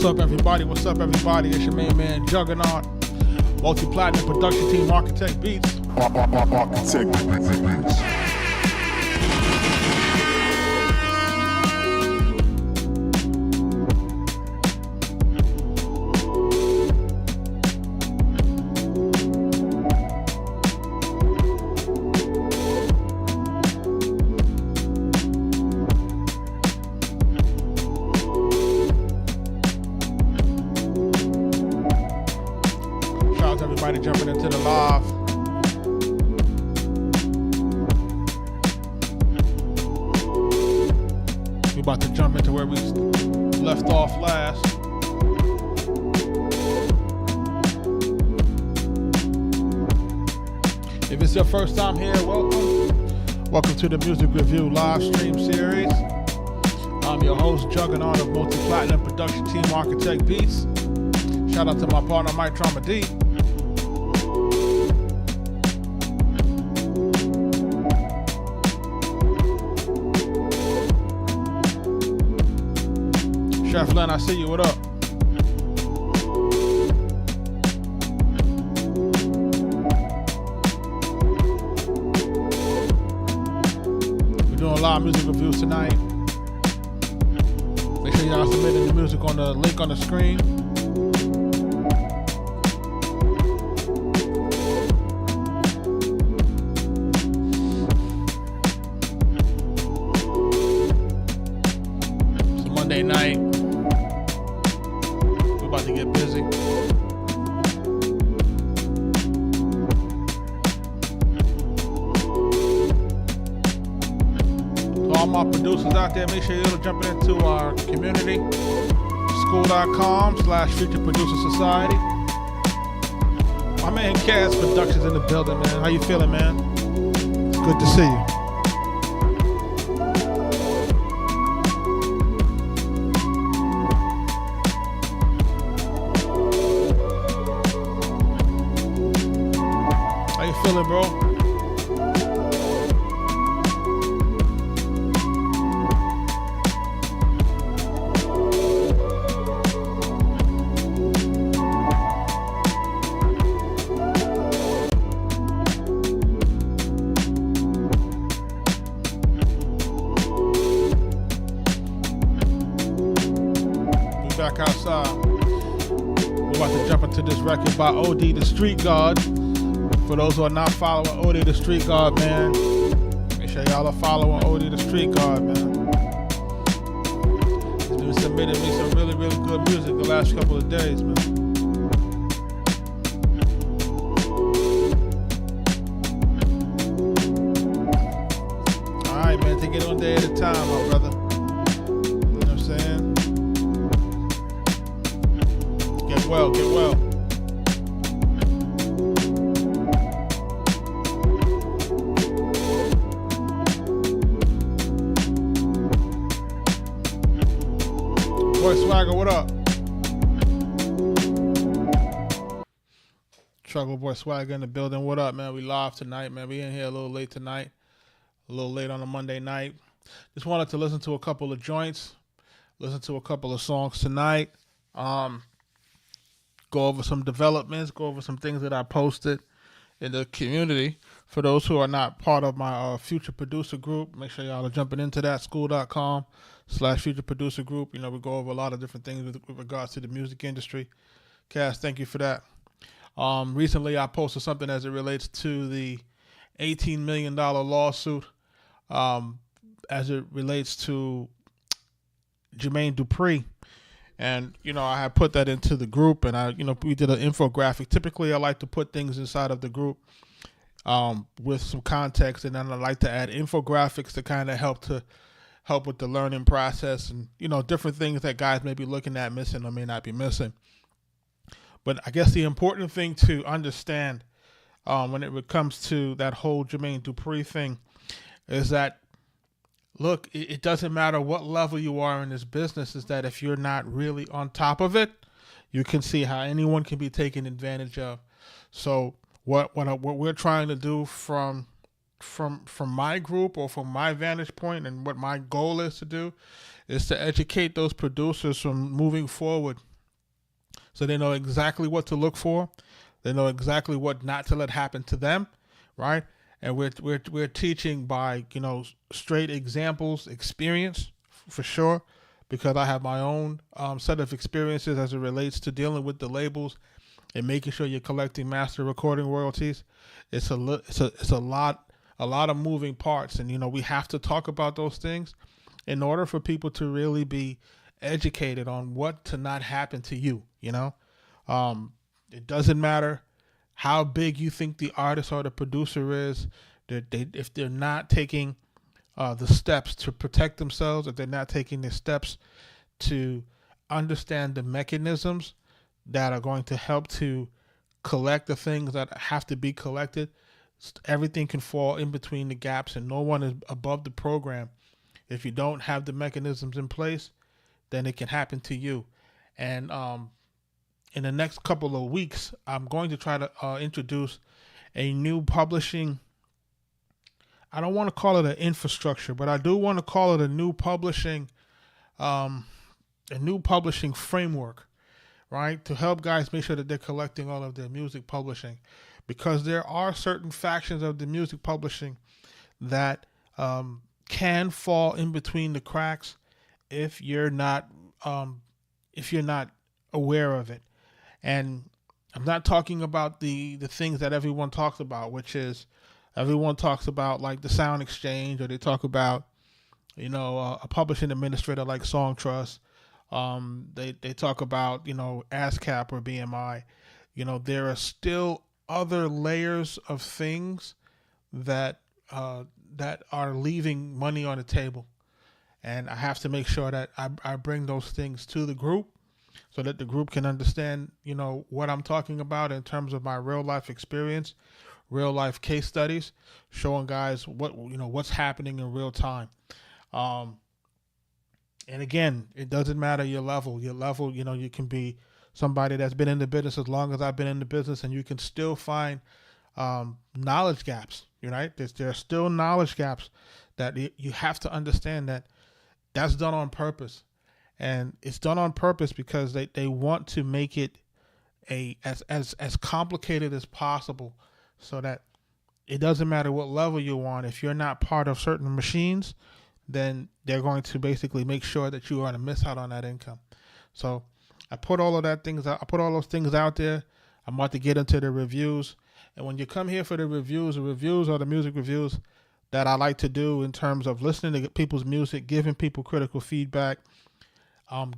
What's up, everybody? What's up, everybody? It's your main man, Juggernaut. Multi-platinum production team, Arkatech Beatz. Arkatech Beatz. Everybody jumping into the live. We about to jump into where we left off last. If it's your first time here, welcome. Welcome to the Music Review live stream series. I'm your host, Juggernaut of Multi-Platinum Production Team, Arkatech Beatz. Shout out to my partner, Mike Trauma D. Chef Len, I see you. What up? We're doing live music reviews tonight. Make sure y'all submitting the music on the link on the screen. It's a Monday night. About to get busy. To all my producers out there, make sure you're jumping into our community, school.com/Future Producer Society. My man Cass Productions in the building, man. How you feeling, man? It's good to see you. How you feeling, bro? We back outside. We're about to jump into this record by OD the Street God. For those who are not following OD the Street God, man, make sure y'all are following OD the Street God, man. He's been submitting me some really, really good music the last couple of days, man. Alright, man, take it one day at a time, my brother. You know what I'm saying? Get well, get well. Boy Swagger, what up? Struggle Boy Swagger in the building. What up, man? We live tonight, man. We in here a little late tonight. A little late on a Monday night. Just wanted to listen to a couple of joints. Listen to a couple of songs tonight. Go over some developments. Go over some things that I posted in the community. For those who are not part of my future producer group, make sure y'all are jumping into that, school.com/future producer group. You know, we go over a lot of different things with regards to the music industry. Cass, thank you for that. Recently, I posted something as it relates to the $18 million lawsuit as it relates to Jermaine Dupri. And, you know, I had put that into the group and we did an infographic. Typically, I like to put things inside of the group with some context, and then I like to add infographics to kind of help with the learning process and, you know, different things that guys may be looking at missing or may not be missing. But I guess the important thing to understand when it comes to that whole Jermaine Dupri thing is that, look, it doesn't matter what level you are in this business, is that if you're not really on top of it, you can see how anyone can be taken advantage of. So what we're trying to do from my group or from my vantage point, and what my goal is to do, is to educate those producers from moving forward so they know exactly what to look for. They know exactly what not to let happen to them, right? And we're teaching by, you know, straight examples, experience for sure, because I have my own set of experiences as it relates to dealing with the labels and making sure you're collecting master recording royalties. It's a lot of moving parts, and you know, we have to talk about those things in order for people to really be educated on what to not happen to you. You know, it doesn't matter how big you think the artist or the producer is. If they're not taking the steps to protect themselves, if they're not taking the steps to understand the mechanisms that are going to help to collect the things that have to be collected, everything can fall in between the gaps, and no one is above the program. If you don't have the mechanisms in place, then it can happen to you. And in the next couple of weeks, I'm going to try to introduce a new publishing. I don't want to call it an infrastructure, but I do want to call it a new publishing framework, right? To help guys make sure that they're collecting all of their music publishing, because there are certain factions of the music publishing that can fall in between the cracks if you're not aware of it. And I'm not talking about the things that everyone talks about, which is everyone talks about like the Sound Exchange, or they talk about, you know, a publishing administrator like Song Trust. They talk about, you know, ASCAP or BMI. You know, there are still other layers of things that are leaving money on the table, and I have to make sure that I bring those things to the group so that the group can understand, you know, what I'm talking about in terms of my real life experience, real life case studies, showing guys what's happening in real time. And again, it doesn't matter your level. You know, you can be somebody that's been in the business as long as I've been in the business, and you can still find knowledge gaps. Right? There are still knowledge gaps that you have to understand that's done on purpose. And it's done on purpose because they want to make it as complicated as possible, so that it doesn't matter what level you're on. If you're not part of certain machines, then they're going to basically make sure that you are going to miss out on that income. So I put all of that things out. I put all those things out there. I'm about to get into the reviews. And when you come here for the reviews are the music reviews that I like to do in terms of listening to people's music, giving people critical feedback,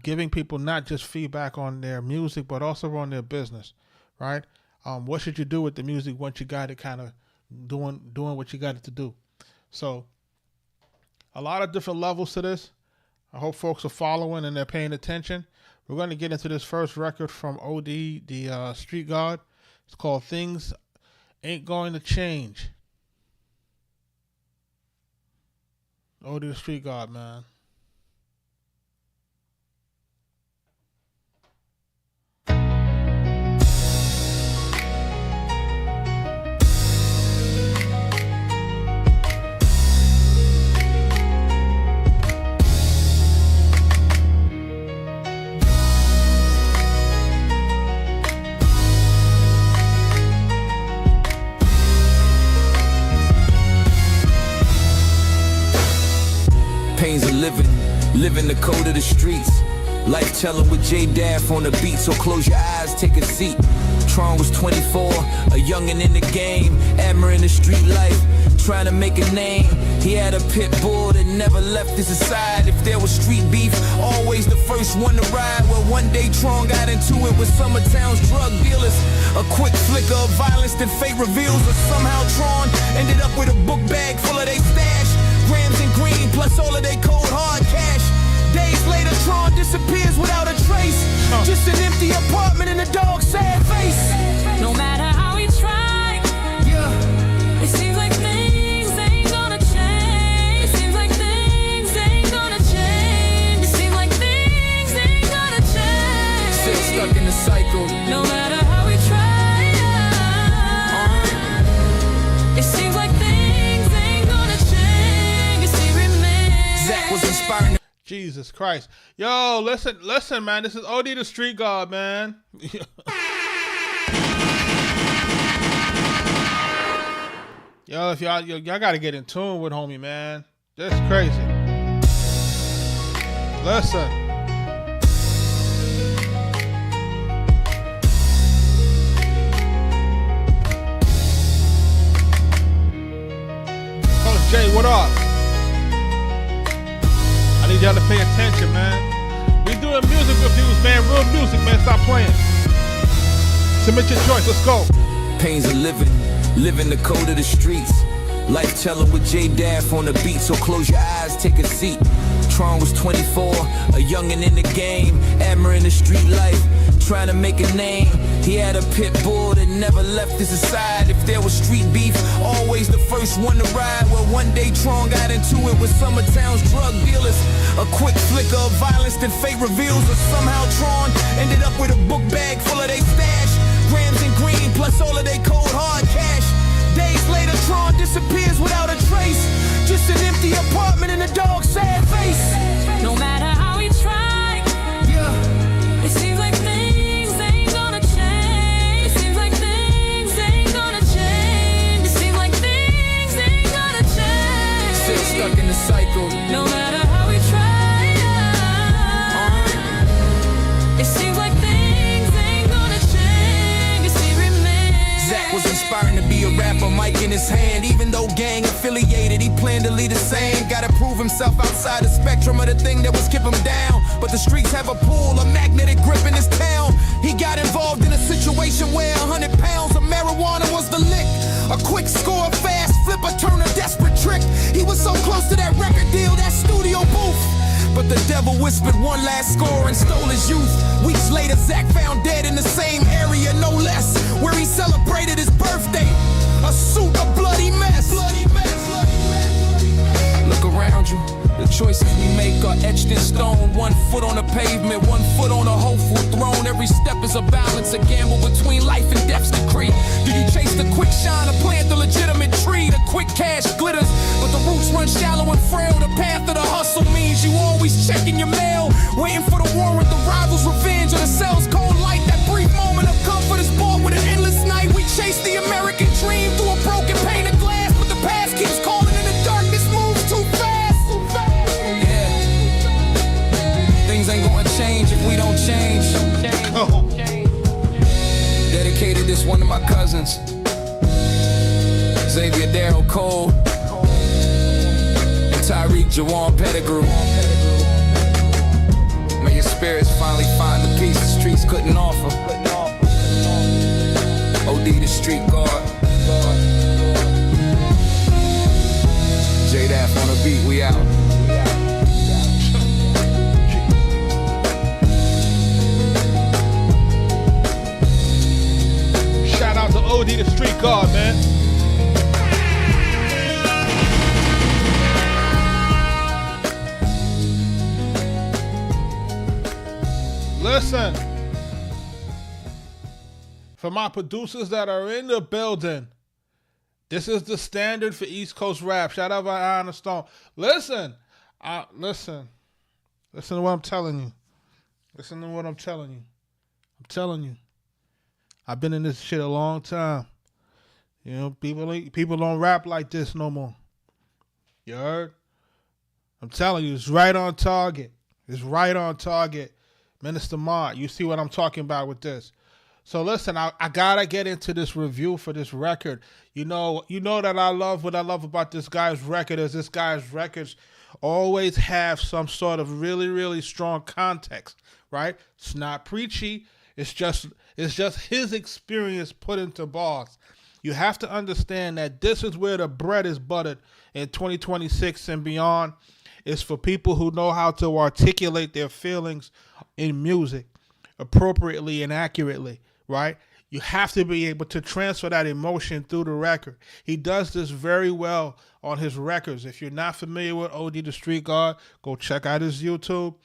giving people not just feedback on their music, but also on their business, right? What should you do with the music once you got it kind of doing what you got it to do? So a lot of different levels to this. I hope folks are following and they're paying attention. We're going to get into this first record from OD, the Street God. It's called Things Ain't Going to Change. OD, the Street God, man. Pains of living the code of the streets. Life telling with J Daff on the beat, so close your eyes, take a seat. Tron was 24, a youngin' in the game, admiring the street life, trying to make a name. He had a pit bull that never left his side. If there was street beef, always the first one to ride. Well, one day Tron got into it with Summertown's drug dealers. A quick flicker of violence that fate reveals, or somehow Tron ended up with a book bag full of they stash. Grams and green, plus all of they cold hard cash. Days later, Tron disappears without a trace. Just an empty apartment and a dog's sad face. No matter how we try, Yeah, it seems like things ain't gonna change. It seems like things ain't gonna change. It seems like things ain't gonna change. still stuck in the cycle. No matter how we try, it seems like things ain't gonna change. It still remains. Zach was inspiring. Jesus Christ. Yo, listen, man. This is OD the Street God, man. Yo, if y'all gotta get in tune with homie, man. That's crazy. Listen. Coach Jay, what up? I need y'all to pay attention, man. We doing music reviews, man. Real music, man. Stop playing. Submit your choice. Let's go. Pains of living the code of the streets. Life telling with J Daff on the beat, so close your eyes, take a seat. Tron was 24, a youngin' in the game, admiring the street life, trying to make a name. He had a pit bull that never left his side. If there was street beef, always the first one to ride. Well, one day Tron got into it with Summertown's drug dealers. A quick flicker of violence that fate reveals, or somehow Tron ended up with a book bag full of they stash. Grams and green, plus all of they cold hard cash. Days later, Tron disappears without a trace. Just an empty apartment and a dog's sad face. No matter how we try, Yeah, it seems like things ain't gonna change. It seems like things ain't gonna change. It seems like things ain't gonna change. still stuck in the cycle. No matter how we try, it seems like things ain't gonna change. It remains. Zach was inspiring to be a rapper, mic in his hand. Even though gang affiliated, he planned to lead the same. Gotta prove himself outside the spectrum of the thing that was keep him down. But the streets have a pull, a magnetic grip in his town. He got involved in a situation where 100 pounds of marijuana was the lick. A quick score, fast flipper, turn a desperate trick. He was so close to that record deal, that studio booth. But the devil whispered one last score and stole his youth. Weeks later, Zach found dead in the same area, no less, where he celebrated his birthday. A suit, a bloody mess. Look around you. The choices we make are etched in stone. 1 foot on the pavement, 1 foot on a hopeful throne. Every step is a balance, a gamble between life and death's decree. Do you chase the quick shine or plant the legitimate tree? The quick cash glitters, but the roots run shallow and frail. The path of the hustle means you always checking your mail, waiting for the warrant, the rival's revenge, or the cell's cold light. That brief moment of comfort is bought with an endless night. We chase the American dream through a broken pane of glass, but the past keeps calling and the darkness moves too fast. Yeah, things ain't gonna change if we don't change. Oh. Dedicated this one to my cousins, Xavier, Darryl Cole, and Tyreek Jawan Pettigrew. May your spirits finally find the peace the streets couldn't offer. OD the street guard. J-Daff on the beat, we out. Shout out to OD the Street God, man. Listen, for my producers that are in the building, this is the standard for East Coast rap. Shout out to Iron Stone. Listen to what I'm telling you. Listen to what I'm telling you. I'm telling you. I've been in this shit a long time. You know, people don't rap like this no more. You heard? I'm telling you, it's right on target. It's right on target. Minister Mart, you see what I'm talking about with this. So listen, I gotta get into this review for this record. You know that I love what I love about this guy's record is this guy's records always have some sort of really, really strong context, right? It's not preachy. It's just his experience put into bars. You have to understand that this is where the bread is buttered in 2026 and beyond. It's for people who know how to articulate their feelings in music appropriately and accurately, right? You have to be able to transfer that emotion through the record. He does this very well on his records. If you're not familiar with OD the Street God, go check out his YouTube.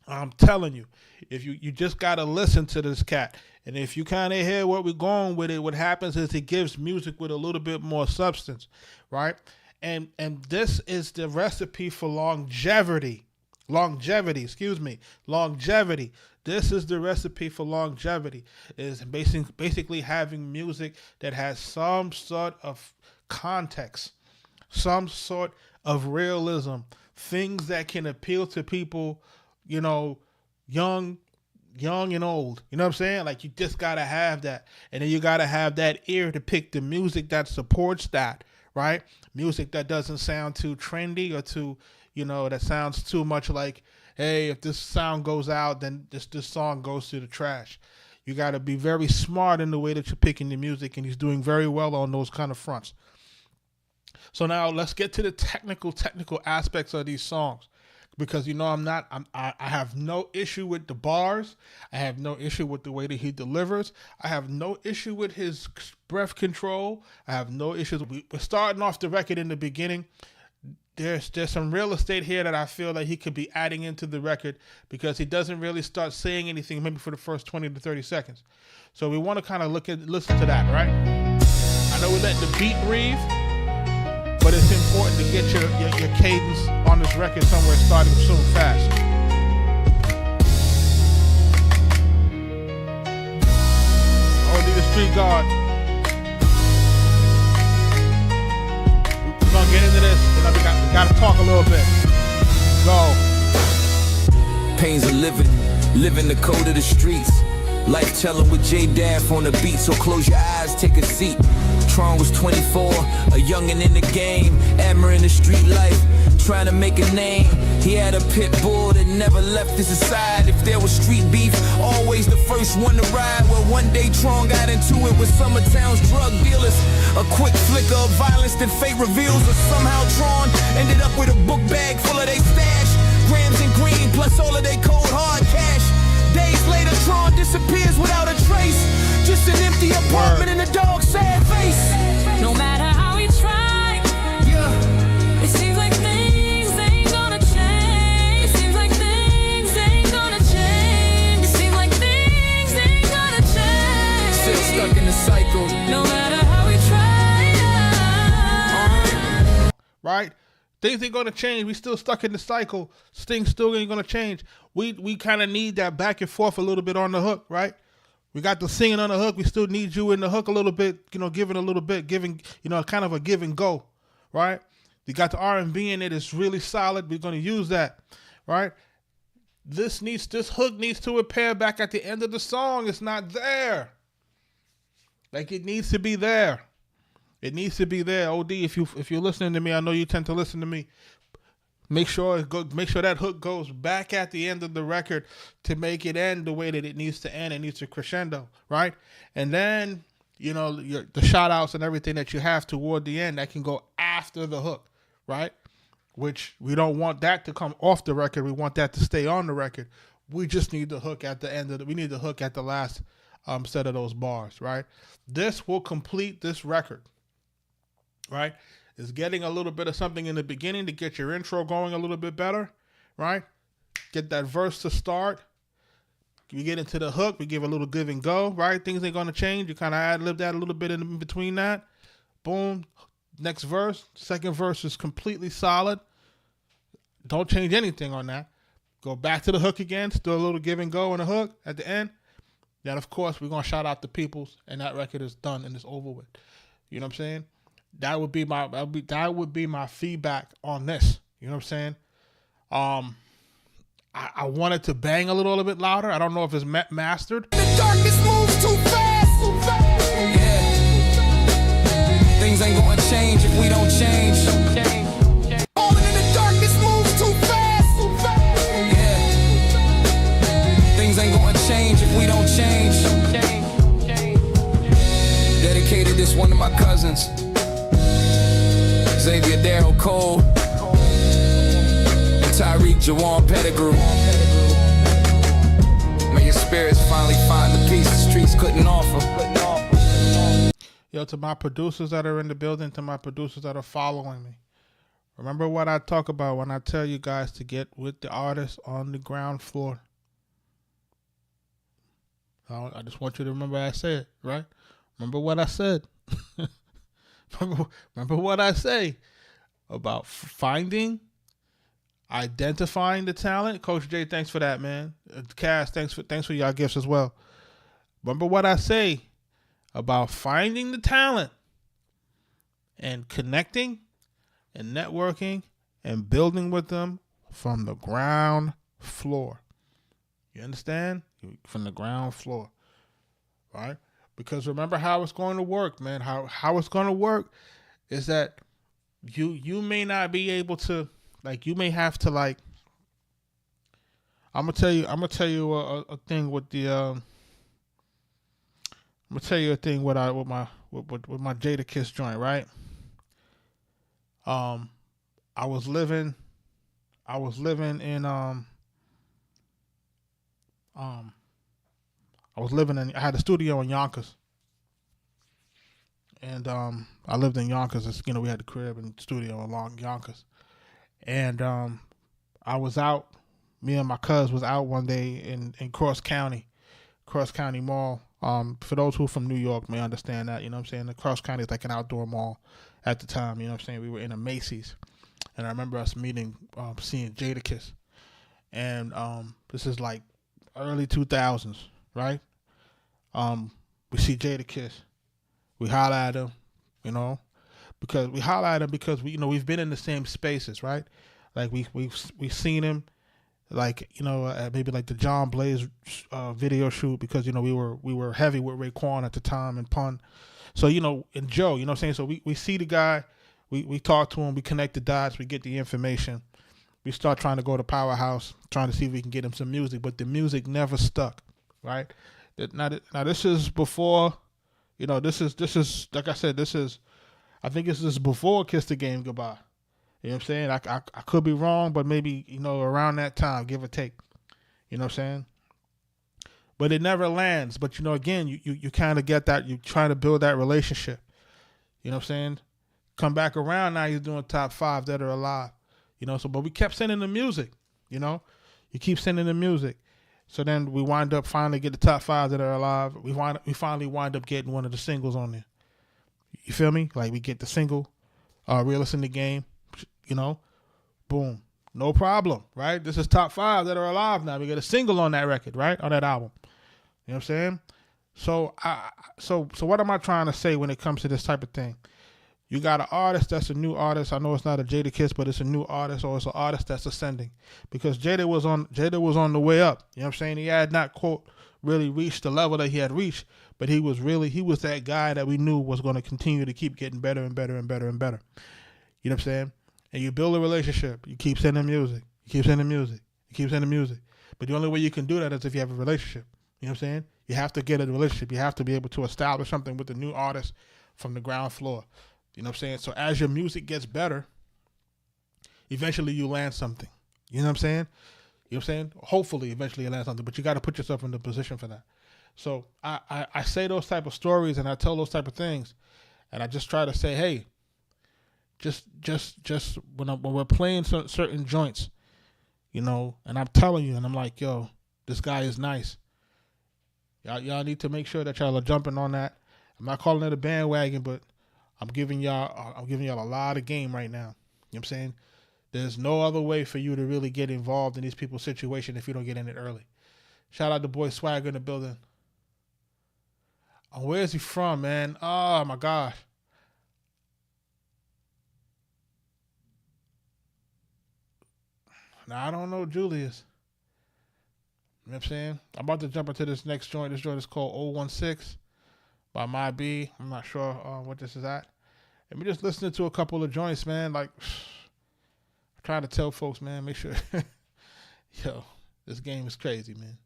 I'm telling you, if you just got to listen to this cat. And if you kind of hear where we're going with it, what happens is he gives music with a little bit more substance, right? And this is the recipe for longevity, Longevity, excuse me. Longevity. This is the recipe for longevity. Is basically having music that has some sort of context, some sort of realism, things that can appeal to people, young and old. You know what I'm saying? Like, you just gotta have that. And then you gotta have that ear to pick the music that supports that, right? Music that doesn't sound too trendy or too, that sounds too much like, hey, if this sound goes out, then this song goes to the trash. You gotta be very smart in the way that you're picking the music, and he's doing very well on those kind of fronts. So now let's get to the technical aspects of these songs, because I have no issue with the bars. I have no issue with the way that he delivers. I have no issue with his breath control. I have no issues. We're starting off the record in the beginning. There's some real estate here that I feel that he could be adding into the record, because he doesn't really start saying anything maybe for the first 20 to 30 seconds. So we want to kind of listen to that, right? I know we're letting the beat breathe, but it's important to get your cadence on this record somewhere starting soon, fast. Only the street guard. We're gonna get into this, and we gotta talk a little bit. Go. Pains of living the code of the streets. Life telling with J Daff on the beat, so close your eyes, take a seat. Tron was 24, a youngin' in the game, admiring the street life, trying to make a name. He had a pit bull that never left his side. If there was street beef, always the first one to ride. Well, one day Tron got into it with Summertown's drug dealers. A quick flicker of violence that fate reveals, or somehow Tron ended up with a book bag full of they stash. Grams and green, plus all of they cold hard cash. Days later, Tron disappears without a trace. Just an empty apartment and a dog's sad face. No matter how we try, it seems like things ain't gonna change. It seems like things ain't gonna change. It seems like things ain't gonna change. Still stuck in the cycle. No matter how we try. Right? Things ain't gonna change. We still stuck in the cycle. Things still ain't gonna change. We kind of need that back and forth a little bit on the hook, right? We got the singing on the hook. We still need you in the hook a little bit, giving a little bit, giving, kind of a give and go, right? You got the R&B in it. It's really solid. We're going to use that, right? This hook needs to appear back at the end of the song. It's not there. Like, it needs to be there. It needs to be there. OD, if you're listening to me, I know you tend to listen to me. Make sure that hook goes back at the end of the record to make it end the way that it needs to end. It needs to crescendo, right? And then, the shout outs and everything that you have toward the end, that can go after the hook, right? Which we don't want that to come off the record. We want that to stay on the record. We just need the hook at the end we need the hook at the last set of those bars, right? This will complete this record, right? Is getting a little bit of something in the beginning to get your intro going a little bit better, right? Get that verse to start. We get into the hook. We give a little give and go, right? Things ain't going to change. You kind of ad-lib that a little bit in between that. Boom. Next verse. Second verse is completely solid. Don't change anything on that. Go back to the hook again. Still a little give and go on the hook at the end. Then, of course, we're going to shout out the peoples, and that record is done and it's over with. You know what I'm saying? That would be my feedback on this. You know what I'm saying? I wanted to bang a little bit louder. I don't know if it's mastered. The darkness moves too fast. Yeah. Things ain't gonna change if we don't change. Falling in the darkness moves too fast. Yeah. Things ain't gonna change if we don't change. Dedicated this one to my cousins. Xavier Darryl Cole, and Tyreek Jawan Pettigrew. May your spirits finally find the peace the streets couldn't offer. Yo, to my producers that are in the building, to my producers that are following me, remember what I talk about when I tell you guys to get with the artists on the ground floor. I just want you to remember I said, right? Remember what I said. Remember what I say about finding identifying the talent. Coach J, thanks for that, man. Cass, thanks for y'all gifts as well. Remember what I say about finding the talent and connecting and networking and building with them from the ground floor. You understand? From the ground floor, right? Because remember how it's going to work, man. How it's going to work is that you may not be able to, like, you may have to, like, I'm gonna tell you a thing with the I'm gonna tell you a thing with my Jada Kiss joint, right? I was living in I had a studio in Yonkers. And I lived in Yonkers. It's, we had the crib and studio along Yonkers. And I was out, me and my cuz was out one day in Cross County Mall. For those who are from New York may understand that, you know what I'm saying? The Cross County is like an outdoor mall at the time, you know what I'm saying? We were in a Macy's. And I remember us seeing Jada Kiss. And this is like early 2000s, right? We see Jada Kiss. We holler at him, because we've been in the same spaces, right? Like we've seen him, like, at maybe like the John Blaze video shoot, because we were heavy with Raekwon at the time and Pun. So and Joe, you know what I'm saying? So we see the guy, we talk to him, we connect the dots, we get the information. We start trying to go to Powerhouse, trying to see if we can get him some music, but the music never stuck, right? Now this is before, this is like I said, I think this is before Kiss the Game Goodbye. You know what I'm saying? I could be wrong, but maybe, around that time, give or take. You know what I'm saying? But it never lands. But, again, you kind of get that. You try to build that relationship. You know what I'm saying? Come back around, now he's doing top 5 that are alive. But we kept sending the music, You keep sending the music. So then we wind up finally get the top 5 that are alive. We finally wind up getting one of the singles on there. You feel me? Like we get the single, Realist in the Game, boom. No problem, right? This is top 5 that are alive now. We get a single on that record, right? On that album. You know what I'm saying? So so what am I trying to say when it comes to this type of thing? You got an artist that's a new artist. I know it's not a Jada Kiss, but it's a new artist, or it's an artist that's ascending. Because Jada was on the way up. You know what I'm saying? He had not, quote, really reached the level that he had reached, but he was that guy that we knew was going to continue to keep getting better and better and better and better. You know what I'm saying? And you build a relationship. You keep sending music. You keep sending music. You keep sending music. But the only way you can do that is if you have a relationship. You know what I'm saying? You have to get a relationship. You have to be able to establish something with the new artist from the ground floor. You know what I'm saying? So as your music gets better, eventually you land something. You know what I'm saying? You know what I'm saying? Hopefully eventually you land something, but you got to put yourself in the position for that. So I say those type of stories and I tell those type of things, and I just try to say, hey, just when we're playing certain joints, and I'm telling you, and I'm like, yo, this guy is nice. Y'all need to make sure that y'all are jumping on that. I'm not calling it a bandwagon, but I'm giving y'all a lot of game right now. You know what I'm saying? There's no other way for you to really get involved in these people's situation if you don't get in it early. Shout out to boy Swagger in the building. Oh, where is he from, man? Oh my gosh. Now I don't know Julius. You know what I'm saying? I'm about to jump into this next joint. This joint is called 016 by My B. I'm not sure what this is at. And we just listening to a couple of joints, man. Like, I'm trying to tell folks, man, make sure. Yo, this game is crazy, man.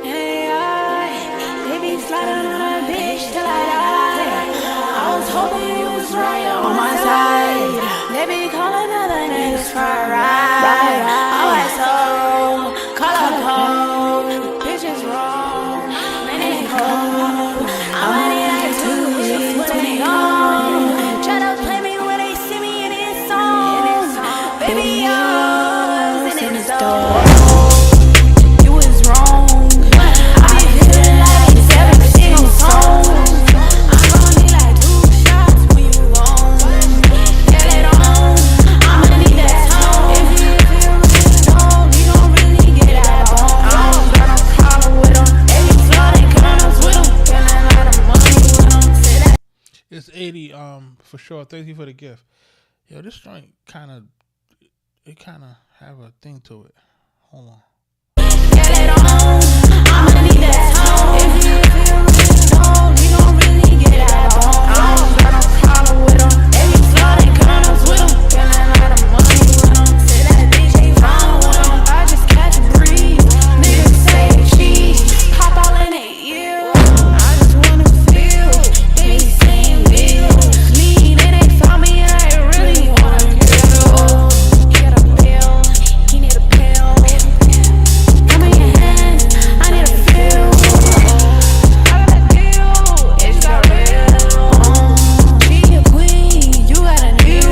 Hey, baby, slide on my bitch till I die. I was hoping you was right on my side. They be calling other niggas for a ride. Alright, so call up home. Bitches wrong, man, they cold. I'm money like 2 weeks when they gone. Try to play me when they see me in this song. Baby, yours in this door. You was wrong. I be feeling like 7 single songs. It's 80, for sure. Thank you for the gift. Yo, this joint kind of have a thing to it. Hold on. Get it on. I'ma need that tone. If you feel really cold, you gon' really get that bone. I don't got no problem with 'em. If you flooding condoms with 'em, feeling like the money with 'em. Say that bitch ain't fine with 'em. I just catch a breeze. Niggas say cheese. Hop all in it, yeah. I just wanna feel. They saying real. Lean, it ain't found me, and I really wanna kill. Get a pill. He need a pill. Come in your hands, I need a feel. I got a deal, it just got real. She a queen, you got a new.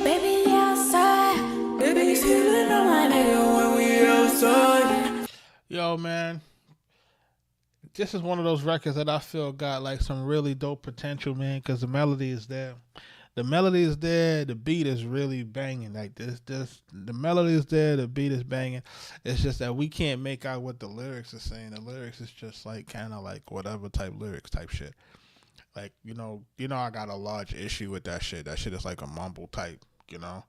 Baby outside, baby feeling on my nigga when we outside. Yo, man, this is one of those records that I feel got like some really dope potential, man, because the melody is there. The melody is there. The beat is really banging. Like the melody is there. The beat is banging. It's just that we can't make out what the lyrics are saying. The lyrics is just like kind of like whatever type lyrics type shit. Like, you know, I got a large issue with that shit. That shit is like a mumble type, you know.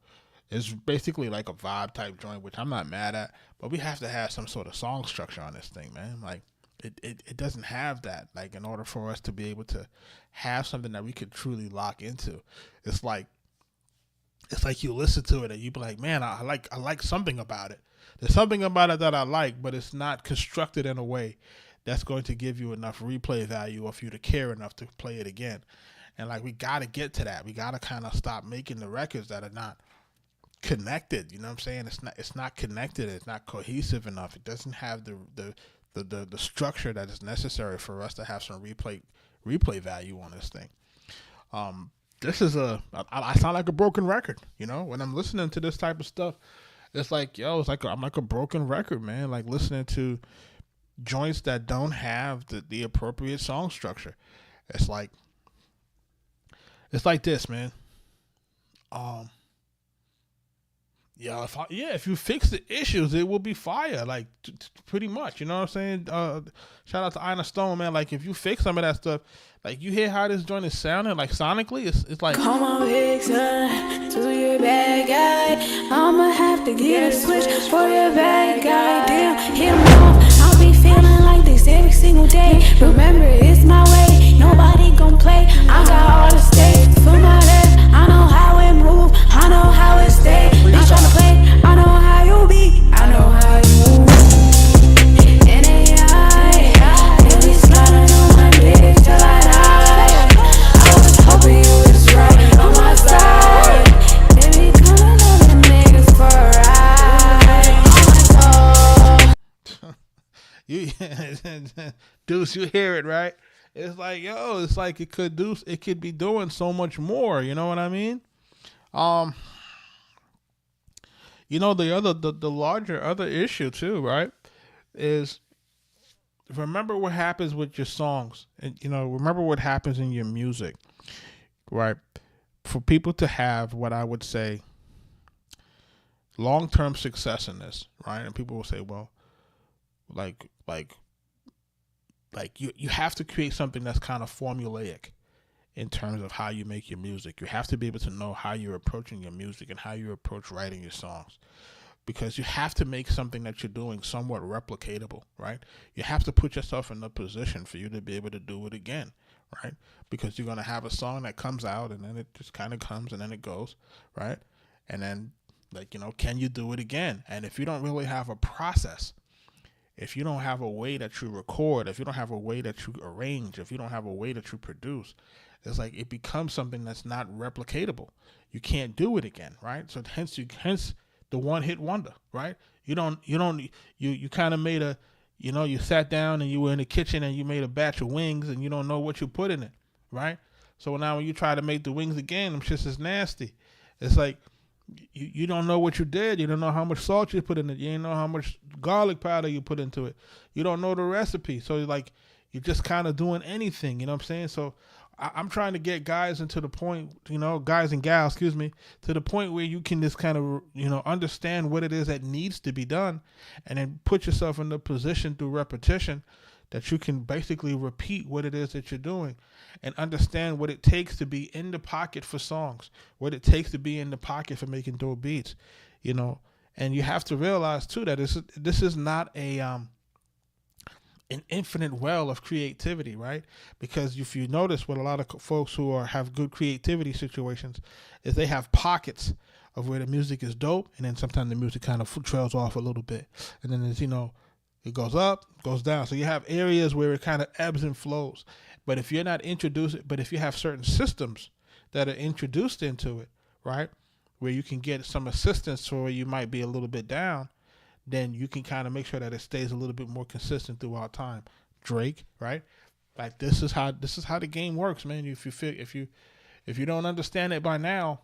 It's basically like a vibe type joint, which I'm not mad at. But we have to have some sort of song structure on this thing, man. Like, it doesn't have that. Like, in order for us to be able to have something that we could truly lock into, it's like you listen to it and you be like, man, I like something about it. There's something about it that I like, but it's not constructed in a way that's going to give you enough replay value or for you to care enough to play it again. And like, we got to get to that. We got to kind of stop making the records that are not connected. You know what I'm saying? It's not connected. It's not cohesive enough. It doesn't have the structure that is necessary for us to have some replay value on this thing. This is I sound like a broken record, you know, when I'm listening to this type of stuff. It's like, yo, I'm like a broken record, man. Like listening to joints that don't have the appropriate song structure. It's like this, man. If you fix the issues, it will be fire. Like pretty much, you know what I'm saying? Shout out to Ina Stone, man. Like if you fix some of that stuff, like you hear how this joint is sounding, like sonically, it's like. Come on, big son, to your bad guy. I'ma have to get a switch for your bad guy. Damn, hit him off. I'll be feeling like this every single day. Remember, it's my way. Nobody gon' play. I got all the stakes for my left. I know how it move. I know how it stay. Bitch tryna play. I know how you be. I know how you move. NAI, they be sliding on my dick till I die. I was hoping you was right on my side. They be coming over niggas for a ride. You Deuce, you hear it, right? It's like, yo, it's like it could be doing so much more, you know what I mean? You know, the larger other issue too, right, is remember what happens with your songs, and you know, remember what happens in your music, right? For people to have what I would say long-term success in this, right? And people will say, well, like you have to create something that's kind of formulaic in terms of how you make your music. You have to be able to know how you're approaching your music and how you approach writing your songs, because you have to make something that you're doing somewhat replicatable, right? You have to put yourself in a position for you to be able to do it again, right? Because you're going to have a song that comes out and then it just kind of comes and then it goes, right? And then, like, you know, can you do it again? And if you don't really have a process, if you don't have a way that you record, if you don't have a way that you arrange, if you don't have a way that you produce, it's like it becomes something that's not replicatable. You can't do it again, right? So hence the one-hit wonder, right? You kind of made a, you know, you sat down and you were in the kitchen and you made a batch of wings and you don't know what you put in it, right? So now when you try to make the wings again, them shits is nasty. It's like you don't know what you did. You don't know how much salt you put in it. You don't know how much garlic powder you put into it. You don't know the recipe. So like you're just kind of doing anything, you know what I'm saying? So I'm trying to get guys into the point, guys and gals, excuse me, to the point where you can just kind of, understand what it is that needs to be done, and then put yourself in the position through repetition that you can basically repeat what it is that you're doing and understand what it takes to be in the pocket for songs, what it takes to be in the pocket for making dope beats, and you have to realize too that this is not an infinite well of creativity, right? Because if you notice what a lot of folks who have good creativity situations is they have pockets of where the music is dope, and then sometimes the music kind of trails off a little bit, and then it's, it goes up, goes down. So you have areas where it kind of ebbs and flows. But if you're not if you have certain systems that are introduced into it, right, where you can get some assistance for where you might be a little bit down, then you can kind of make sure that it stays a little bit more consistent throughout time. Drake, right? Like this is how the game works, man. If you don't understand it by now,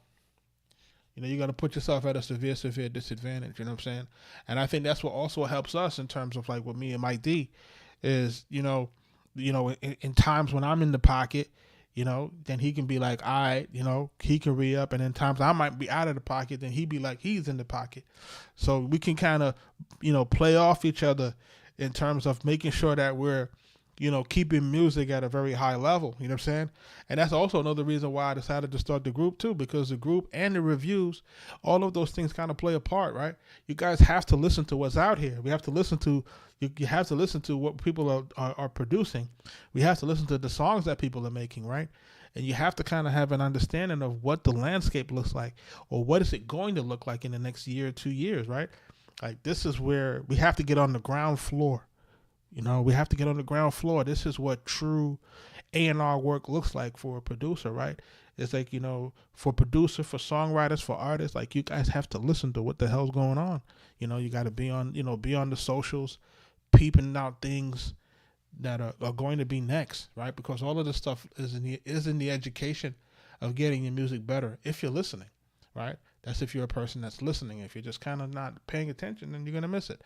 you're going to put yourself at a severe disadvantage. You know what I'm saying? And I think that's what also helps us in terms of like with me and Mike D is, in times when I'm in the pocket, then he can be like, all right, he can re-up. And in times I might be out of the pocket, then he'd be like, he's in the pocket. So we can kind of, play off each other in terms of making sure that we're, keeping music at a very high level. You know what I'm saying? And that's also another reason why I decided to start the group too, because the group and the reviews, all of those things kind of play a part, right? You guys have to listen to what's out here. We have to listen to, you have to listen to what people are producing. We have to listen to the songs that people are making, right? And you have to kind of have an understanding of what the landscape looks like, or what is it going to look like in the next year or 2 years, right? Like this is where we have to get on the ground floor. We have to get on the ground floor. This is what true A&R work looks like for a producer, right? It's like, for producer, for songwriters, for artists, like you guys have to listen to what the hell's going on. You got to be on the socials, peeping out things that are going to be next, right? Because all of this stuff is in the education of getting your music better if you're listening, right? That's if you're a person that's listening. If you're just kind of not paying attention, then you're going to miss it.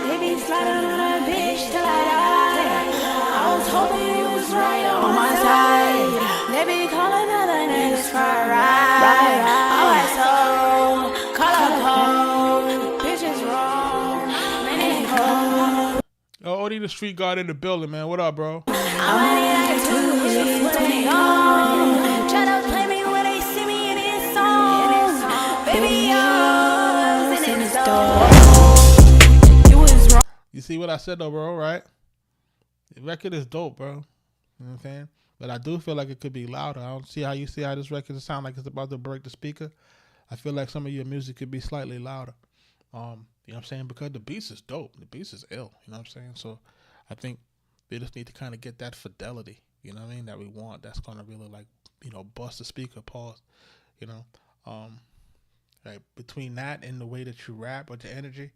They be sliding on a bitch till I die. I was hoping you was right on my side. They be calling other niggas for a ride. Alright, so call up home. Bitches wrong. Man, they cold. Oh, Odie the Street Guard in the building, man. What up, bro? I'm ready to do when they on. Try to play me when they see me in his songs. Baby, yours in his door. You see what I said though, bro, right? The record is dope, bro. You know what I'm saying? But I do feel like it could be louder. I don't see how you see how this record sound like it's about to break the speaker. I feel like some of your music could be slightly louder. You know what I'm saying? Because the beats is dope. The beats is ill. You know what I'm saying? So I think they just need to kind of get that fidelity, you know what I mean, that we want. That's gonna really like, bust the speaker, pause. Right, between that and the way that you rap or the energy.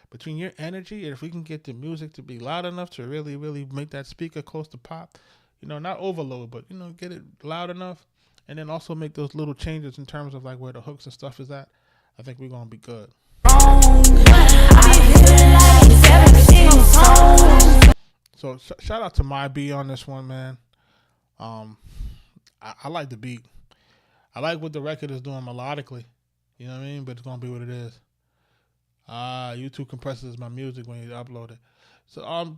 Between your energy, and if we can get the music to be loud enough to really, really make that speaker close to pop, not overload, but, get it loud enough, and then also make those little changes in terms of like where the hooks and stuff is at, I think we're going to be good. So shout out to My B on this one, man. I like the beat. I like what the record is doing melodically, you know what I mean? But it's going to be what it is. YouTube compresses my music when you upload it. So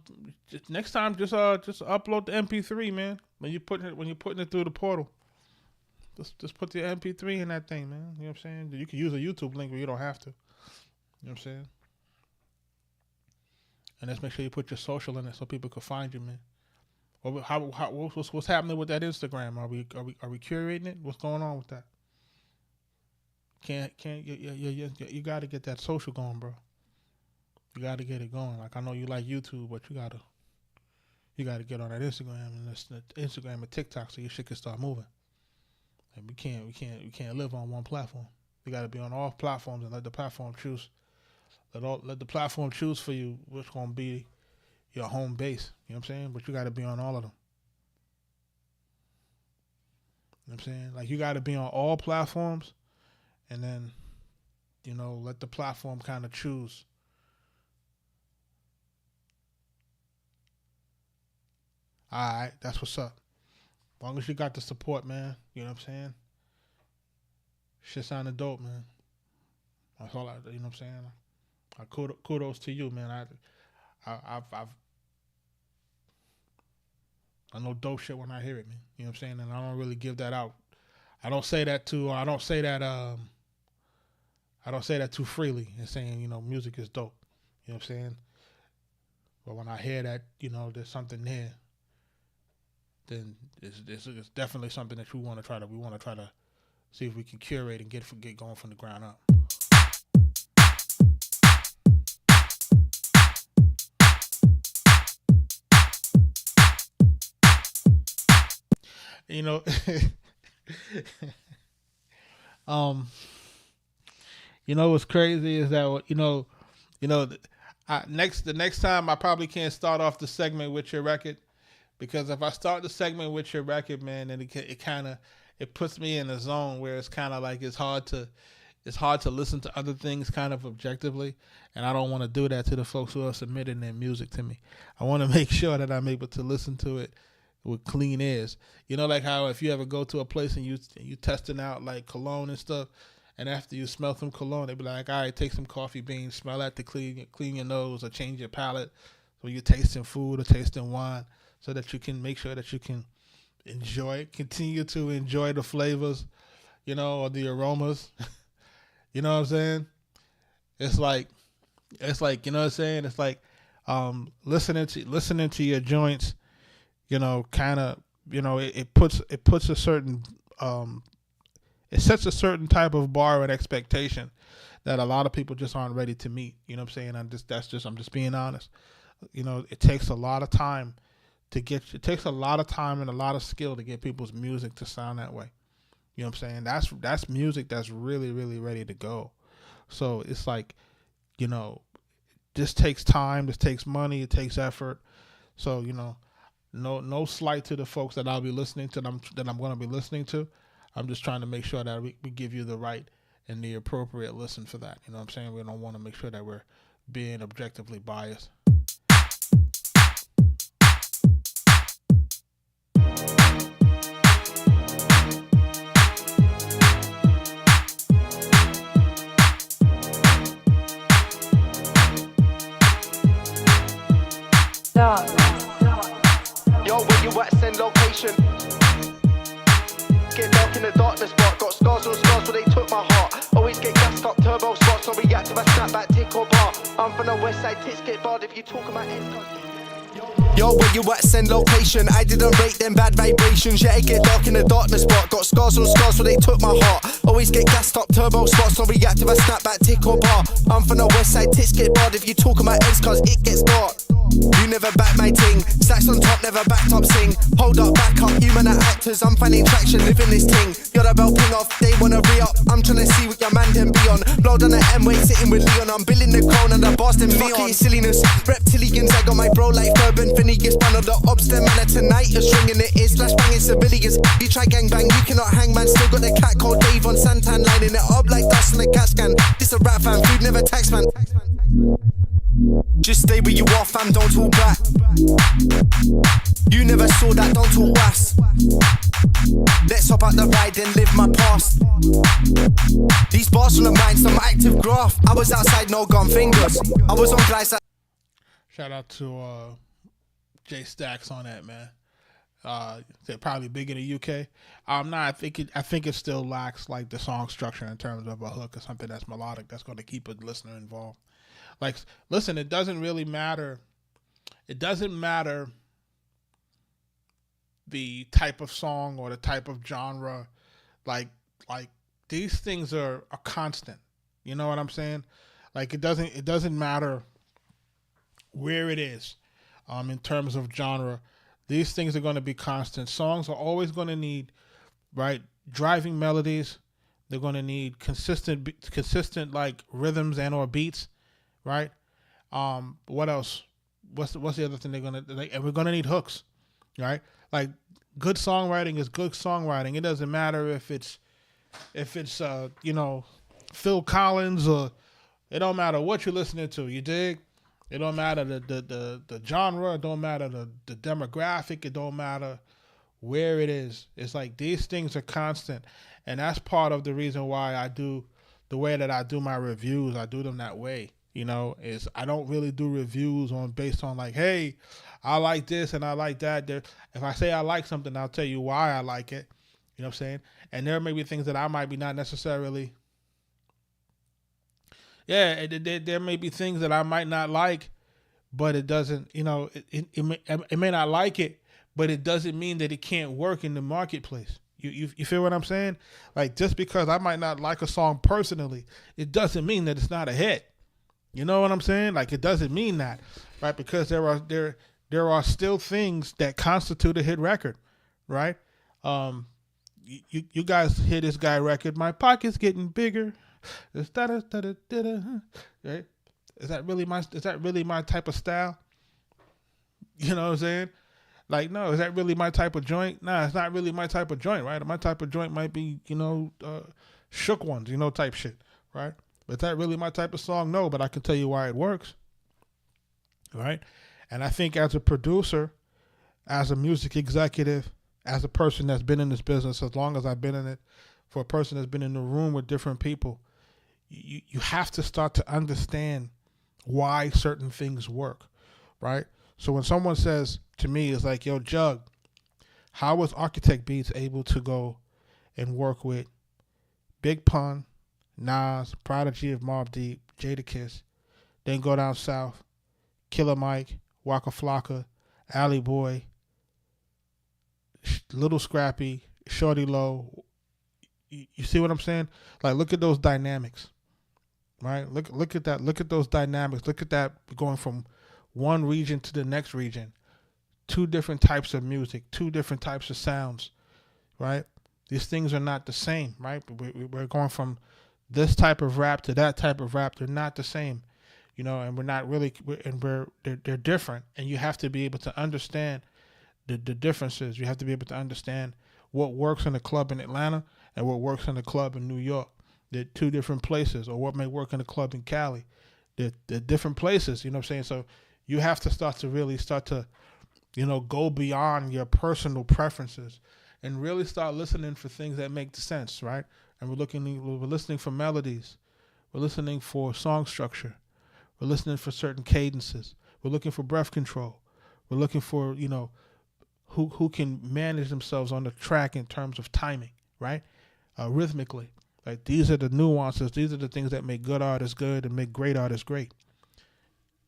just next time just upload the MP3, man. When you're putting it through the portal. Just put the MP3 in that thing, man. You know what I'm saying? You can use a YouTube link, but you don't have to. You know what I'm saying? And let's make sure you put your social in it so people can find you, man. What's happening with that Instagram? Are we curating it? What's going on with that? You got to get that social going, bro. You got to get it going. Like I know you like YouTube, but you got to get on that Instagram and TikTok so your shit can start moving. And we can't live on one platform. You got to be on all platforms and let the platform choose. Let the platform choose for you what's going to be your home base. You know what I'm saying? But you got to be on all of them. You know what I'm saying? Like you got to be on all platforms. And then, let the platform kind of choose. All right, that's what's up. As long as you got the support, man. You know what I'm saying? Shit sounded dope, man. That's all you know what I'm saying? Kudos to you, man. I know dope shit when I hear it, man. You know what I'm saying? And I don't really give that out. I don't say that too freely and saying, you know, music is dope. You know what I'm saying? But when I hear that, you know, there's something there, then it's definitely something that we want to try to see if we can curate and get going from the ground up. You know, you know what's crazy is that the next time I probably can't start off the segment with your record, because if I start the segment with your record, man, then it puts me in a zone where it's kind of like it's hard to listen to other things kind of objectively, and I don't want to do that to the folks who are submitting their music to me. I want to make sure that I'm able to listen to it with clean ears. You know, like how if you ever go to a place and you testing out like cologne and stuff, and after you smell some cologne, they be like, all right, take some coffee beans, smell that to clean your nose or change your palate. So you're tasting food or tasting wine, so that you can make sure that you can continue to enjoy the flavors, you know, or the aromas. You know what I'm saying? It's like, you know what I'm saying? It's like listening to your joints, you know, kind of, you know, it puts a certain it sets a certain type of bar and expectation that a lot of people just aren't ready to meet. You know what I'm saying? I'm just being honest. You know, it takes a lot of time and a lot of skill to get people's music to sound that way. You know what I'm saying? That's music that's really, really ready to go. So it's like, you know, this takes time, this takes money, it takes effort. So, you know, no slight to the folks that I'll be listening to, that I'm going to be listening to. I'm just trying to make sure that we give you the right and the appropriate listen for that. You know what I'm saying? We don't want to make sure that we're being objectively biased. Yo, where you at? Send location. Get dark in the darkness, but got scars on scars where they took my heart. Always get gassed up, turbo spots, on reactive, I snap back, tick or bar. I'm from the west side, tits get barred if you talk about it. Yo, where you at? Send location. I didn't rate them bad vibrations. Yeah, it get dark in the darkness, but got scars on scars where they took my heart. Always get gassed up, turbo spots, on reactive, I snap back, tick or bar. I'm from the west side, tits get barred if you talk about X, cause it gets dark. You never back my ting. Stacks on top, never back top sing. Hold up, back up, human are actors. I'm finding traction, living this ting. You're the belt ping off, they wanna re-up. I'm trying to see what your man can be on. Blow down the M-way, sitting with Leon. I'm billing the crown and the Boston Leon. Fuck your silliness, reptilians. I got my bro like Bourbon Finney. Gets spun on the obs, them man tonight. A string in it is slash banging civilians. You try gangbang, you cannot hang man. Still got the cat called Dave on Santan, lining it up like dust on a cat scan. This a rap fan, food never tax man. Just stay where you are, fam, don't talk back. You never saw that, don't talk wass. Let's hop out the ride and live my past. These bars on the mind, some active graph. I was outside, no gun fingers. I was on glides. Shout out to Jay Stacks on that, man. They're probably big in the UK. I think it still lacks like the song structure in terms of a hook or something that's melodic that's going to keep a listener involved. Like, listen, it doesn't really matter. It doesn't matter the type of song or the type of genre. Like these things are a constant. You know what I'm saying? Like it doesn't matter where it is, in terms of genre. These things are going to be constant. Songs are always going to need, right, driving melodies. They're going to need consistent like rhythms and or beats. Right? What else? What's the other thing they're gonna like? And we're gonna need hooks, right? Like good songwriting is good songwriting. It doesn't matter if it's you know, Phil Collins or it don't matter what you're listening to. You dig? It don't matter the genre. It don't matter the demographic. It don't matter where it is. It's like these things are constant, and that's part of the reason why I do the way that I do my reviews. I do them that way. Is I don't really do reviews based on like, hey, I like this and I like that. If I say I like something, I'll tell you why I like it. You know what I'm saying? And there may be things that I might be not necessarily. Yeah, there may be things that I might not like, but it doesn't. It may not like it, but it doesn't mean that it can't work in the marketplace. You feel what I'm saying? Like, just because I might not like a song personally, it doesn't mean that it's not a hit. You know what I'm saying? Like, it doesn't mean that, right? Because there are still things that constitute a hit record, right? You guys hear this guy record, My Pocket's Getting Bigger. Right? Is that really my type of style? You know what I'm saying? Like, no, is that really my type of joint? Nah, it's not really my type of joint, right? My type of joint might be, Shook Ones, type shit, right? But is that really my type of song? No, but I can tell you why it works, right? And I think as a producer, as a music executive, as a person that's been in this business as long as I've been in it, for a person that's been in the room with different people, you have to start to understand why certain things work, right? So when someone says to me, it's like, yo, Jug, how was Arkatech Beatz able to go and work with Big Pun, Nas, Prodigy of Mobb Deep, Jadakiss, then go down south, Killer Mike, Waka Flocka, Alley Boy, Little Scrappy, Shorty Low. You see what I'm saying? Like, look at those dynamics, right? Look at that. Look at those dynamics. Look at that going from one region to the next region. Two different types of music, two different types of sounds, right? These things are not the same, right? We're going from this type of rap to that type of rap. They're not the same, and we're not really, they're different. And you have to be able to understand the differences. You have to be able to understand what works in a club in Atlanta and what works in a club in New York. They're two different places. Or what may work in a club in Cali. They're different places, you know what I'm saying? So you have to start to go beyond your personal preferences and really start listening for things that make sense, right? And we're listening for melodies. We're listening for song structure. We're listening for certain cadences. We're looking for breath control. We're looking for, who can manage themselves on the track in terms of timing, right? Rhythmically. Like, these are the nuances. These are the things that make good artists good and make great artists great.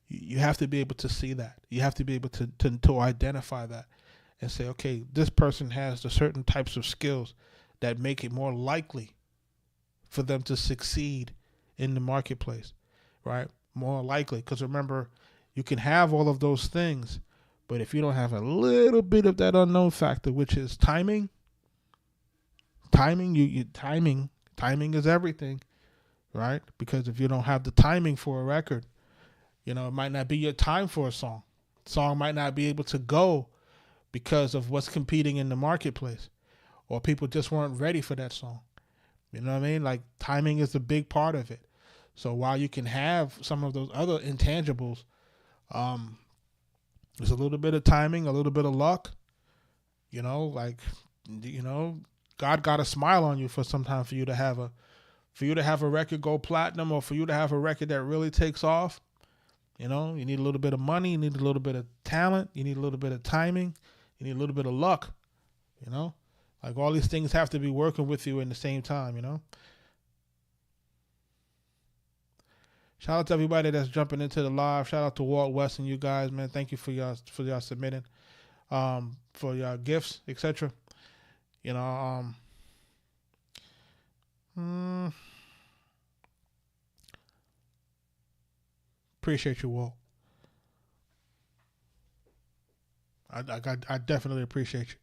You have to be able to see that. You have to be able to identify that and say, okay, this person has the certain types of skills that make it more likely for them to succeed in the marketplace, right? More likely. Because remember, you can have all of those things, but if you don't have a little bit of that unknown factor, which is timing is everything, right? Because if you don't have the timing for a record, it might not be your time for a song. Song might not be able to go because of what's competing in the marketplace, or people just weren't ready for that song. You know what I mean? Like, timing is a big part of it. So while you can have some of those other intangibles, there's a little bit of timing, a little bit of luck. God got a smile on you for some time for you to have a record go platinum, or for you to have a record that really takes off. You need a little bit of money, you need a little bit of talent, you need a little bit of timing, you need a little bit of luck. Like, all these things have to be working with you in the same time. Shout out to everybody that's jumping into the live. Shout out to Walt West and you guys, man. Thank you for y'all submitting, for your gifts, etc. Appreciate you, Walt. I definitely appreciate you.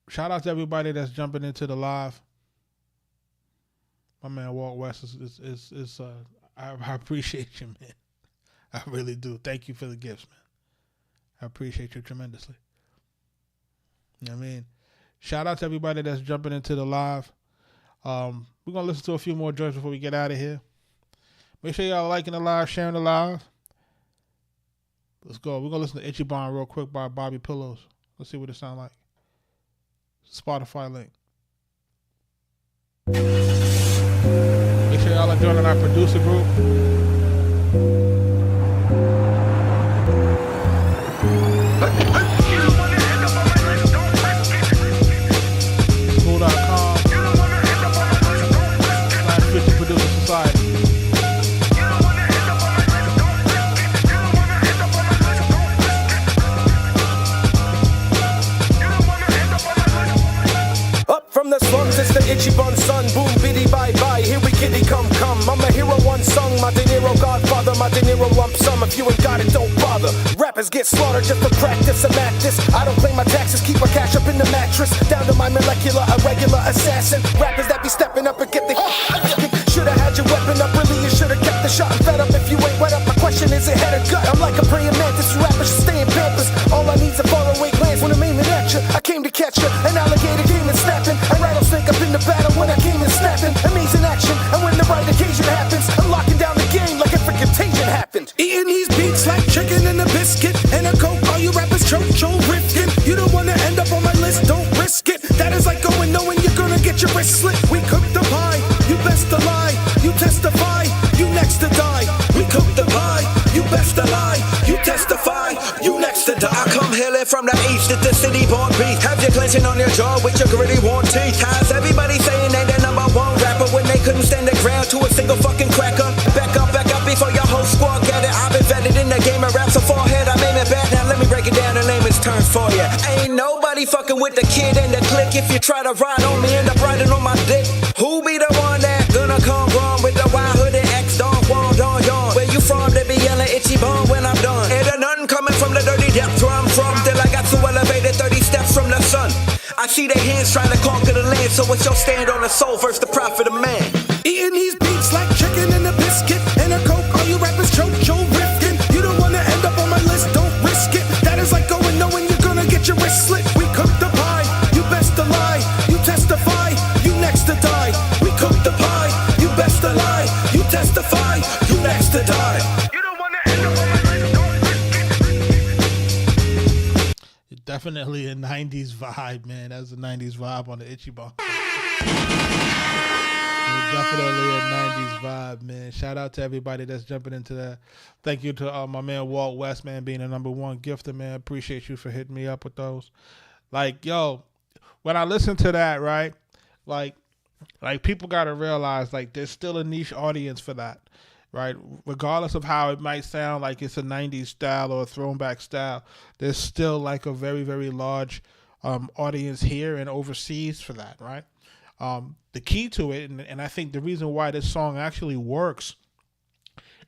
Shout out to everybody that's jumping into the live. My man Walt West is I appreciate you, man. I really do. Thank you for the gifts, man. I appreciate you tremendously. You know what I mean? Shout out to everybody that's jumping into the live. We're gonna listen to a few more joints before we get out of here. Make sure y'all liking the live, sharing the live. Let's go. We're going to listen to Itchy Bond real quick by Bobby Pillows. Let's see what it sounds like. Spotify link. Make sure y'all are joining our producer group. School.com /50 Producer Society. Up from the slums, it's the Itchy Bun son. Boom, biddy, bye bye. Here we kitty come. I'm a hero, one song. My De Niro godfather, my De Niro lump sum. If you ain't got it, don't bother. Rappers get slaughtered just for practice and practice. I don't claim my taxes, keep my cash up in the mattress. Down to my molecular, irregular assassin. Rappers that be stepping up and get the should've had your weapon up, really you should've kept the shot and fed up. If you ain't wet up, my question is it head or gut? I'm like a praying mantis, you rappers should stay in pampers. All I need's a faraway glance when I'm aiming at you. I came to catch you, an alligator came and snapping. A rattlesnake up in the battle when I came and snapping. Amazing action, and when the right occasion happens, I'm locking down the game like a freaking contagion happened. Eating these beats like chicken and a biscuit and a coke. All you rappers choke, rifkin'. You don't wanna end up on my list, don't risk it. That is like going knowing you're gonna get your wrist slit. We cook the pie, you best to lie. You testify, you next to die. We cook the pie, you best to lie. You testify, you next to die. I come hailing from the east, it's the city born beast. Have you clenching on your jaw with your gritty worn teeth. Cause everybody saying they the number one rapper when they couldn't stand the ground to a single fucking cracker. Back up before your whole squad get it. I've been vetted in the game of rap, so forehead I'm aiming back. Now let me break it down in layman's terms for ya. Ain't nobody fucking with the kid and the clique. If you try to ride on me, end up riding on my dick. Who be the one that gonna come wrong with the wild hooded X Don Juan Don Yon? Where you from? They be yelling Itchy Bone when I'm done. Ain't a none coming from the dirty depths where I'm from. Till I got too elevated 30 steps from the sun. I see their hands trying to conquer the land. So what's your stand on the soul versus the profit of man? Eating these beats like chicken and a biscuit and a coke. All you rappers choke, rifkin'. You don't wanna end up on my list, don't risk it. That is like going knowing you're gonna get your wrist slit. We cook the pie, you best to lie. You testify, you next to die. We cook the pie, you best to lie. You testify, you next to die. You don't wanna end up on my list, don't risk it. Definitely a 90s vibe, man. That's a 90s vibe on the Itchy Bone. Definitely a 90s vibe, man. Shout out to everybody that's jumping into that. Thank you to my man Walt West, man, being a number one gifter, man. Appreciate you for hitting me up with those. Like, yo, when I listen to that, right, like people got to realize, like, there's still a niche audience for that, right? Regardless of how it might sound like it's a 90s style or a throwback style, there's still, like, a very, very large audience here and overseas for that, right? The key to it, and I think the reason why this song actually works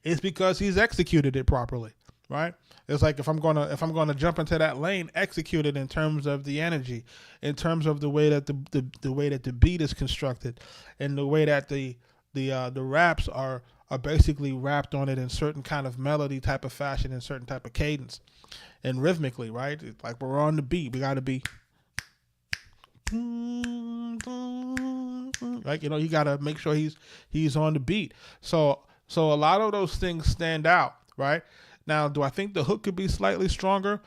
is because he's executed it properly, right? It's like if I'm gonna jump into that lane, execute it in terms of the energy, in terms of the way that the way that the beat is constructed, and the way that the raps are basically rapped on it in certain kind of melody type of fashion, in certain type of cadence, and rhythmically, right? It's like we're on the beat, we got to be. Like, you know, you gotta make sure he's on the beat. So a lot of those things stand out, right? Now, do I think the hook could be slightly stronger?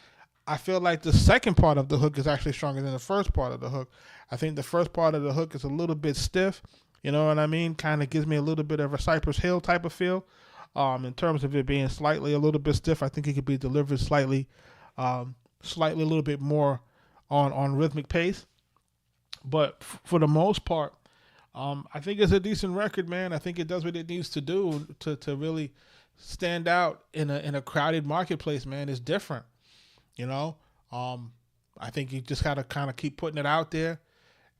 I feel like the second part of the hook is actually stronger than the first part of the hook. I think the first part of the hook is a little bit stiff, you know what I mean? Kind of gives me a little bit of a Cypress Hill type of feel. In terms of it being slightly a little bit stiff, I think it could be delivered slightly a little bit more on rhythmic pace. But for the most part, I think it's a decent record, man. I think it does what it needs to do to really stand out in a crowded marketplace, man. It's different, you know. I think you just gotta kind of keep putting it out there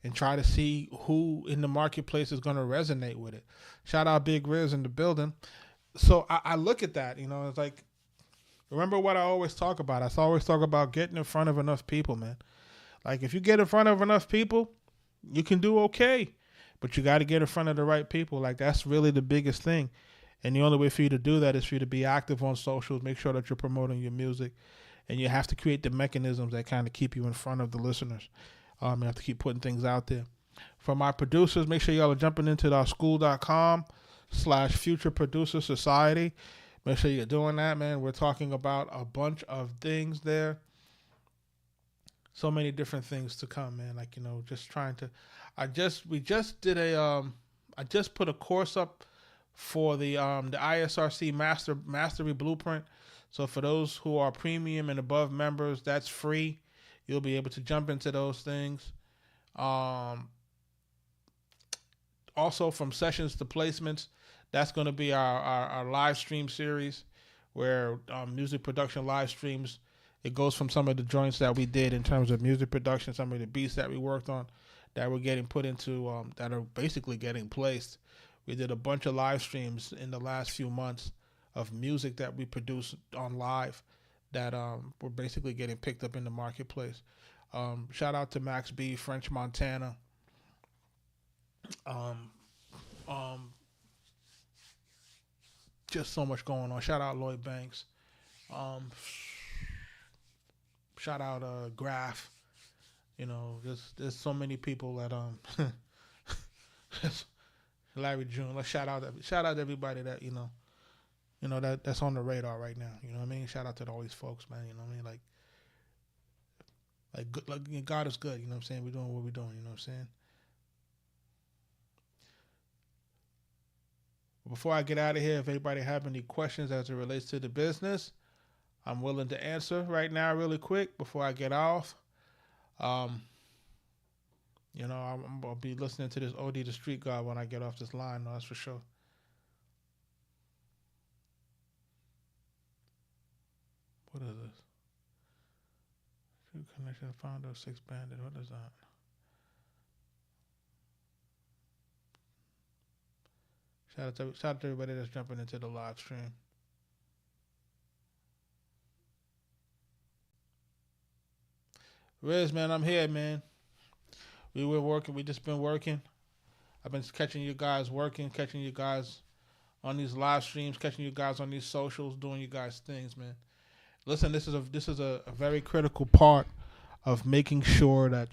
and try to see who in the marketplace is going to resonate with it. Shout out Big Riz in the building. So I look at that, you know, it's like, remember what I always talk about. I always talk about getting in front of enough people, man. Like, if you get in front of enough people, you can do okay. But you got to get in front of the right people. Like, that's really the biggest thing. And the only way for you to do that is for you to be active on socials, make sure that you're promoting your music. And you have to create the mechanisms that kind of keep you in front of the listeners. You have to keep putting things out there. For my producers, make sure y'all are jumping into our school.com Future Producer Society. Make sure you're doing that, man. We're talking about a bunch of things there. So many different things to come, man. Like, just trying to. I just put a course up for the ISRC Mastery Blueprint. So for those who are premium and above members, that's free. You'll be able to jump into those things. Also, from sessions to placements, that's going to be our live stream series where music production live streams. It goes from some of the joints that we did in terms of music production, some of the beats that we worked on that were getting put into, that are basically getting placed. We did a bunch of live streams in the last few months of music that we produced on live that were basically getting picked up in the marketplace. Shout out to Max B, French Montana. Just so much going on. Shout out Lloyd Banks. Shout out Graph. There's so many people that Larry June. Let's shout out everybody that that's on the radar right now. You know what I mean? Shout out to all these folks, man. You know what I mean? Like God is good. You know what I'm saying? We're doing what we're doing. You know what I'm saying? Before I get out of here, if anybody have any questions as it relates to the business, I'm willing to answer right now really quick before I get off. I'll be listening to this OD the Street God when I get off this line, that's for sure. What is this? True Connection, founder of 6 Bandit. What is that? Shout out to everybody that's jumping into the live stream. Riz, man, I'm here, man. We were working. We just been working. I've been catching you guys working, catching you guys on these live streams, catching you guys on these socials, doing you guys things, man. Listen, this is a very critical part of making sure that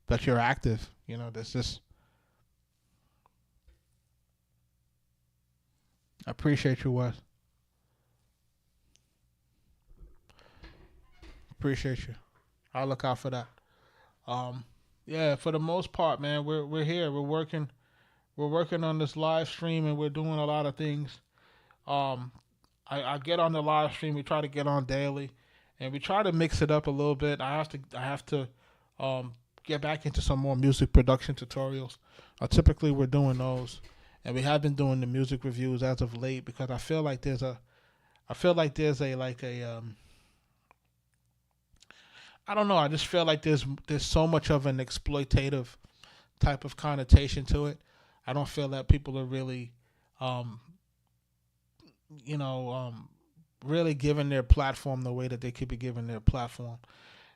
that you're active. There's this. I appreciate you, Wes. Appreciate you. I'll look out for that. Yeah, for the most part, man, we're here. We're working on this live stream, and we're doing a lot of things. I get on the live stream. We try to get on daily, and we try to mix it up a little bit. I have to get back into some more music production tutorials. Typically, we're doing those, and we have been doing the music reviews as of late because I feel like there's I don't know. I just feel like there's so much of an exploitative type of connotation to it. I don't feel that people are really, really giving their platform the way that they could be giving their platform.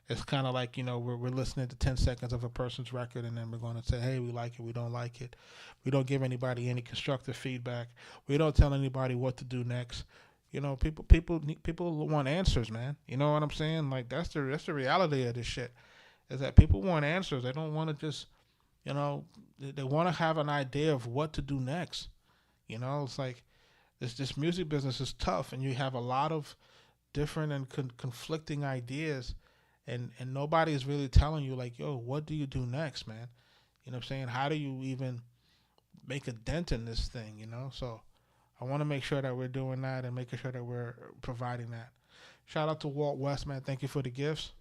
It's kind of like, we're listening to 10 seconds of a person's record and then we're going to say, hey, we like it, we don't like it. We don't give anybody any constructive feedback. We don't tell anybody what to do next. People want answers, man. You know what I'm saying? Like that's the reality of this shit. Is that people want answers. They don't want to just, they want to have an idea of what to do next. It's like this music business is tough, and you have a lot of different and conflicting ideas, and nobody is really telling you like, yo, what do you do next, man? You know what I'm saying? How do you even make a dent in this thing? So. I want to make sure that we're doing that and making sure that we're providing that. Shout out to Walt West, man. Thank you for the gifts.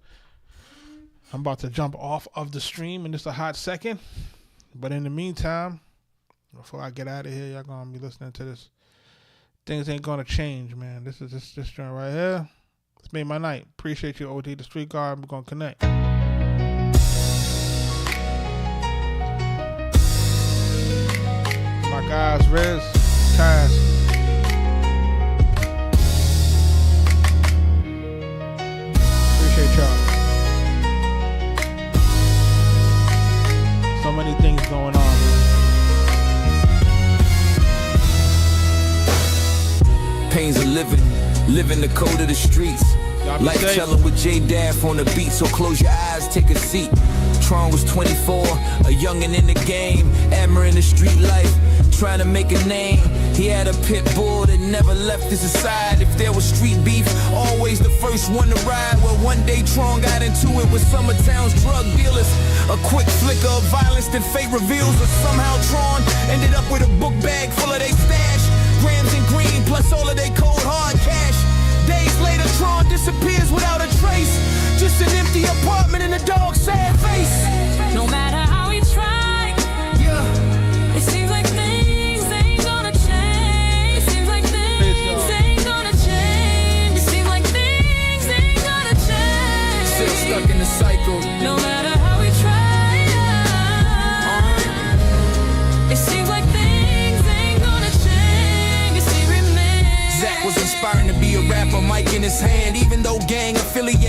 I'm about to jump off of the stream in just a hot second. But in the meantime, before I get out of here, y'all going to be listening to this. Things ain't going to change, man. This is this joint right here. It's made my night. Appreciate you, OD the Street Guard. We're going to connect. My guys, Riz, Kaz. Appreciate y'all. So many things going on. Pains of living the code of the streets. Life telling with J Daff on the beat, so close your eyes, take a seat. Tron was 24, a youngin' in the game, admiring the street life, trying to make a name. had a pit bull that never left his side. If there was street beef, always the first one to ride. Well, one day Tron got into it with Summertown's drug dealers. A quick flicker of violence that fate reveals, or somehow Tron ended up with a book bag full of they stash. Grams and green plus all of they cold hard cash. Days later, Tron disappears without a trace. Just an empty apartment and a dog's sad face. No matter how we try, Yeah. it seems like things ain't gonna change. It seems like things ain't gonna change. It seems like things ain't gonna change. Still stuck in the cycle. No matter how we try, it seems like things ain't gonna change. It still remains. Zach was inspiring to be a rapper, mic in his hand, even though gang affiliated.